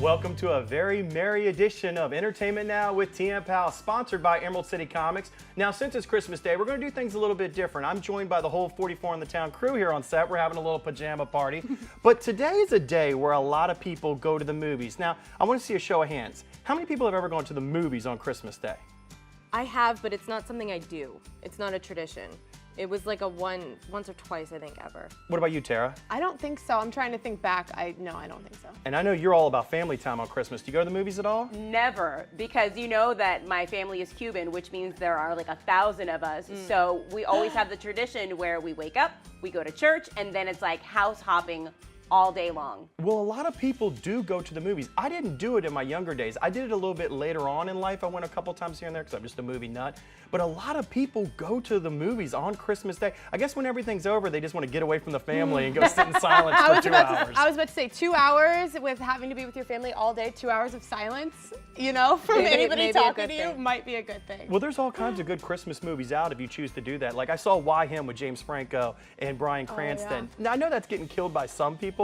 Welcome to a very merry edition of Entertainment Now with TM Pal, sponsored by Emerald City Comics. Now, since it's Christmas Day, we're going to do things a little bit different. I'm joined by the whole 44 in the Town crew here on set. We're having a little pajama party. But today is a day where a lot of people go to the movies. Now, I want to see a show of hands. How many people have ever gone to the movies on Christmas Day? I have, but it's not something I do. It's not a tradition. It was like a once or twice, I think, ever. What about you, Tara? I don't think so. I'm trying to think back. No, I don't think so. And I know you're all about family time on Christmas. Do you go to the movies at all? Never, because you know that my family is Cuban, which means there are like 1,000 of us. So we always have the tradition where we wake up, we go to church, and then it's like house hopping all day long. Well, a lot of people do go to the movies. I didn't do it in my younger days. I did it a little bit later on in life. I went a couple times here and there because I'm just a movie nut. But a lot of people go to the movies on Christmas Day. I guess when everything's over, they just want to get away from the family and go sit in silence for 2 hours. I was about to say 2 hours with having to be with your family all day, 2 hours of silence, you know, from anybody talking to you might be a good thing. Well, there's all kinds of good Christmas movies out if you choose to do that. Like I saw Why Him with James Franco and Bryan Cranston. Now, I know that's getting killed by some people.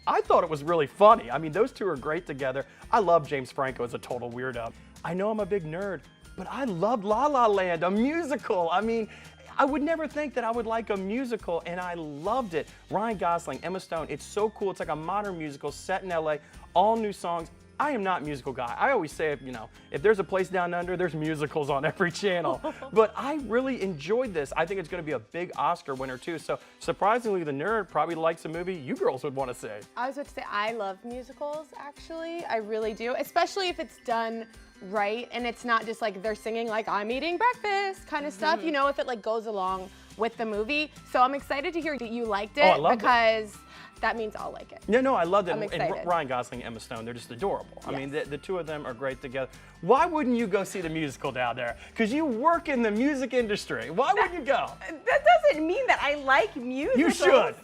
I thought it was really funny. I mean, those two are great together. I love James Franco as a total weirdo. I know I'm a big nerd, but I loved La La Land, a musical. I mean, I would never think that I would like a musical, and I loved it. Ryan Gosling, Emma Stone, it's so cool. It's like a modern musical set in LA, all new songs. I am not a musical guy. I always say, you know, if there's a place down under, there's musicals on every channel. But I really enjoyed this. I think it's going to be a big Oscar winner, too. So surprisingly, the nerd probably likes a movie you girls would want to see. I was about to say, I love musicals, actually. I really do, especially if it's done right and it's not just like they're singing like I'm eating breakfast kind of stuff, you know, if it like goes along with the movie. So I'm excited to hear that you liked it because that means I'll like it. No, I loved it. I'm excited. And Ryan Gosling and Emma Stone, they're just adorable. I mean, the two of them are great together. Why wouldn't you go see the musical down there? Because you work in the music industry. Why wouldn't you go? That doesn't mean that I like musicals. You should.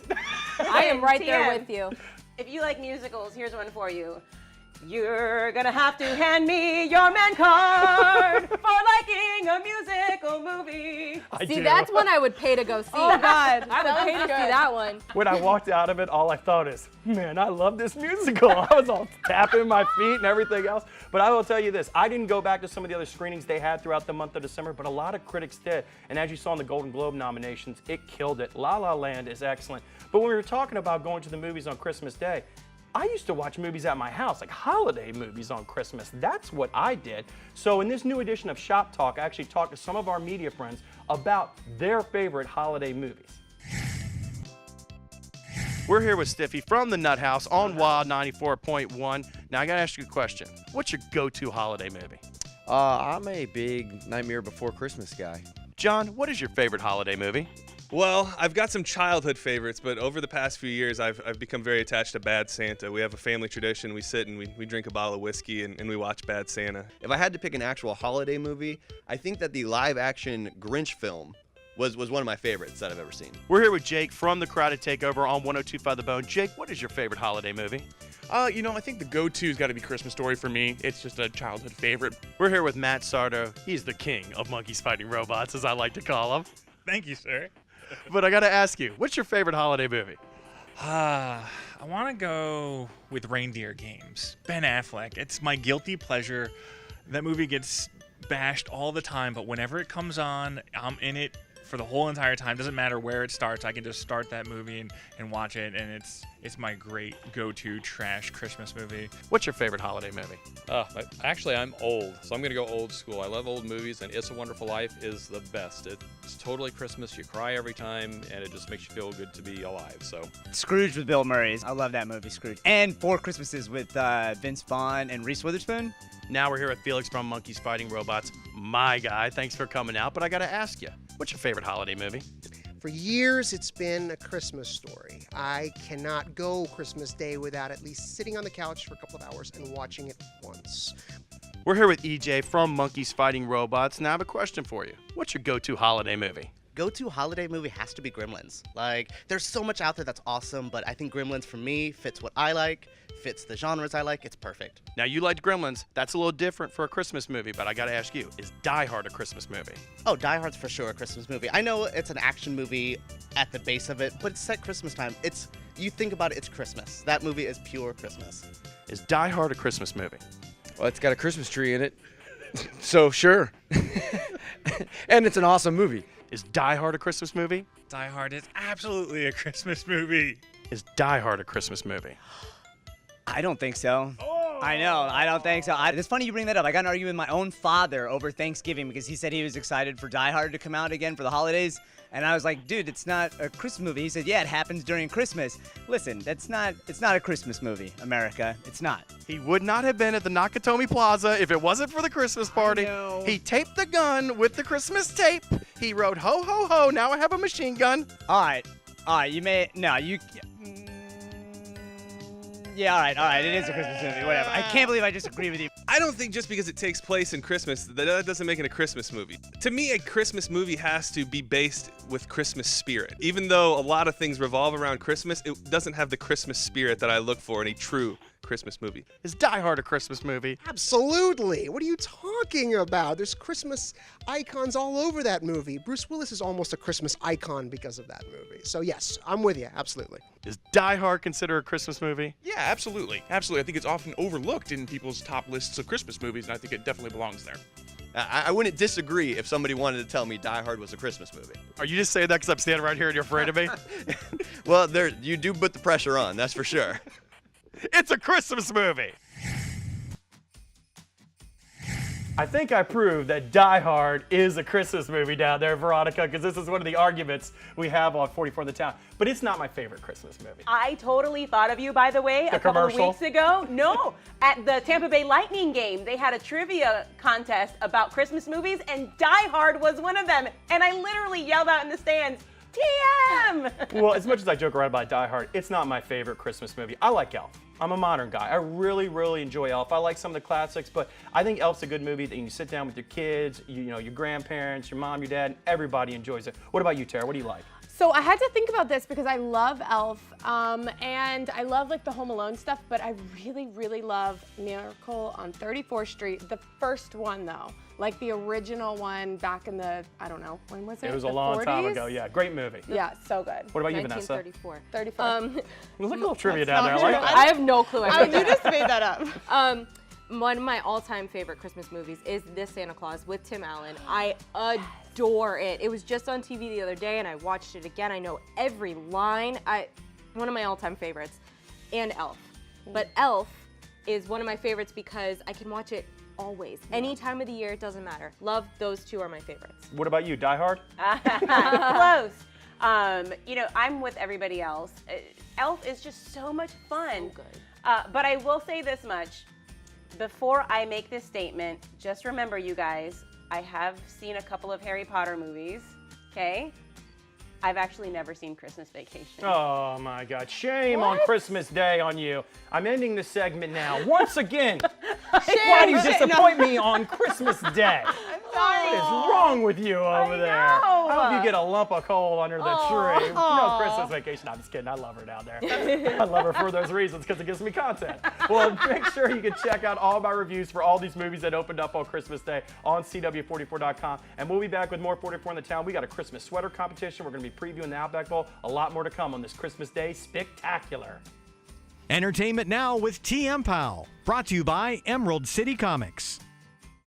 I am right there TM, with you. If you like musicals, here's one for you. You're gonna have to hand me your man card for liking a musical movie. See, that's one I would pay to go see. Oh God, I would pay to see that one. When I walked out of it, all I thought is, man, I love this musical. I was all tapping my feet and everything else. But I will tell you this, I didn't go back to some of the other screenings they had throughout the month of December, but a lot of critics did. And as you saw in the Golden Globe nominations, it killed it. La La Land is excellent. But when we were talking about going to the movies on Christmas Day, I used to watch movies at my house, like holiday movies on Christmas. That's what I did. So in this new edition of Shop Talk, I actually talked to some of our media friends about their favorite holiday movies. We're here with Stiffy from the Nut House on Wild 94.1. Now I gotta ask you a question. What's your go-to holiday movie? I'm a big Nightmare Before Christmas guy. John, what is your favorite holiday movie? Well, I've got some childhood favorites, but over the past few years, I've become very attached to Bad Santa. We have a family tradition. We sit and we drink a bottle of whiskey and we watch Bad Santa. If I had to pick an actual holiday movie, I think that the live-action Grinch film was one of my favorites that I've ever seen. We're here with Jake from The Crowded Takeover on 102.5 The Bone. Jake, what is your favorite holiday movie? You know, I think the go-to's got to be Christmas Story for me. It's just a childhood favorite. We're here with Matt Sardo. He's the king of monkeys fighting robots, as I like to call him. Thank you, sir. But I got to ask you, what's your favorite holiday movie? I want to go with Reindeer Games. Ben Affleck. It's my guilty pleasure. That movie gets bashed all the time, but whenever it comes on, I'm in it for the whole entire time. Doesn't matter where it starts. I can just start that movie and watch it, and it's my great go-to trash Christmas movie. What's your favorite holiday movie? Actually, I'm old, so I'm going to go old school. I love old movies, and It's a Wonderful Life is the best. It's totally Christmas. You cry every time, and it just makes you feel good to be alive. So Scrooge with Bill Murray. I love that movie, Scrooge. And Four Christmases with Vince Vaughn and Reese Witherspoon. Now we're here with Felix from Monkeys Fighting Robots. My guy, thanks for coming out. But I got to ask you, what's your favorite holiday movie? For years, it's been A Christmas Story. I cannot go Christmas Day without at least sitting on the couch for a couple of hours and watching it once. We're here with EJ from Monkeys Fighting Robots. Now I have a question for you. What's your go-to holiday movie? Go-to holiday movie has to be Gremlins. Like, there's so much out there that's awesome, but I think Gremlins, for me, fits what I like, fits the genres I like. It's perfect. Now, you liked Gremlins. That's a little different for a Christmas movie, but I got to ask you, is Die Hard a Christmas movie? Oh, Die Hard's for sure a Christmas movie. I know it's an action movie at the base of it, but it's at Christmas time. you think about it, it's Christmas. That movie is pure Christmas. Is Die Hard a Christmas movie? Well, it's got a Christmas tree in it, so sure. And it's an awesome movie. Is Die Hard a Christmas movie? Die Hard is absolutely a Christmas movie. Is Die Hard a Christmas movie? I don't think so. I know. I don't think so. It's funny you bring that up. I got in an argument with my own father over Thanksgiving because he said he was excited for Die Hard to come out again for the holidays. And I was like, dude, it's not a Christmas movie. He said, yeah, it happens during Christmas. Listen, it's not a Christmas movie, America. It's not. He would not have been at the Nakatomi Plaza if it wasn't for the Christmas party. know. He taped the gun with the Christmas tape. He wrote, ho, ho, ho, now I have a machine gun. All right, you may, no, you, yeah, all right, it is a Christmas movie, whatever. I can't believe I disagree with you. I don't think just because it takes place in Christmas that doesn't make it a Christmas movie. To me, a Christmas movie has to be based with Christmas spirit. Even though a lot of things revolve around Christmas, it doesn't have the Christmas spirit that I look for in a true Christmas movie. Is Die Hard a Christmas movie? Absolutely. What are you talking about? There's Christmas icons all over that movie. Bruce Willis is almost a Christmas icon because of that movie. So yes, I'm with you. Absolutely. Is Die Hard considered a Christmas movie? Yeah, absolutely. Absolutely. I think it's often overlooked in people's top lists of Christmas movies, and I think it definitely belongs there. I wouldn't disagree if somebody wanted to tell me Die Hard was a Christmas movie. Are you just saying that because I'm standing right here and you're afraid of me? Well, you do put the pressure on, that's for sure. It's a Christmas movie. I think I proved that Die Hard is a Christmas movie down there, Veronica, because this is one of the arguments we have on 44 in the Town. But it's not my favorite Christmas movie. I totally thought of you, by the way, The a couple of commercial? weeks ago. No, at the Tampa Bay Lightning game, they had a trivia contest about Christmas movies, and Die Hard was one of them. And I literally yelled out in the stands, TM! Well, as much as I joke around about Die Hard, it's not my favorite Christmas movie. I like Elf. I'm a modern guy. I really, really enjoy Elf. I like some of the classics, but I think Elf's a good movie that you can sit down with your kids, your grandparents, your mom, your dad, and everybody enjoys it. What about you, Tara? What do you like? So I had to think about this because I love Elf, and I love like the Home Alone stuff, but I really, really love Miracle on 34th Street, the first one though. Like the original one back in the, I don't know, when was it? It was a The long time 40s? ago. Yeah, great movie. Yeah, so good. What about you, Vanessa? 1934. 34. There's like a little trivia That's down not there. I like true. that. I have no clue. You just made that up. One of my all-time favorite Christmas movies is This Santa Claus with Tim Allen. I adore it. It was just on TV the other day, and I watched it again. I know every line. One of my all-time favorites. And Elf. But Elf is one of my favorites because I can watch it always. Any time of the year, it doesn't matter. Love, those two are my favorites. What about you, Die Hard? Close. I'm with everybody else. Elf is just so much fun. So good. But I will say this much. Before I make this statement, just remember, you guys, I have seen a couple of Harry Potter movies, okay? I've actually never seen Christmas Vacation. Oh my God, shame on Christmas Day on you. I'm ending the segment now. Once again, why do you disappoint me on Christmas Day? What is wrong with you over there? know. I hope you get a lump of coal under the tree. No Christmas Vacation. I'm just kidding. I love her down there. I love her for those reasons because it gives me content. Well, make sure you can check out all my reviews for all these movies that opened up on Christmas Day on CW44.com. And we'll be back with more 44 in the Town. We got a Christmas sweater competition. We're going to be previewing the Outback Bowl. A lot more to come on this Christmas Day spectacular. Entertainment Now with TM Powell. Brought to you by Emerald City Comics.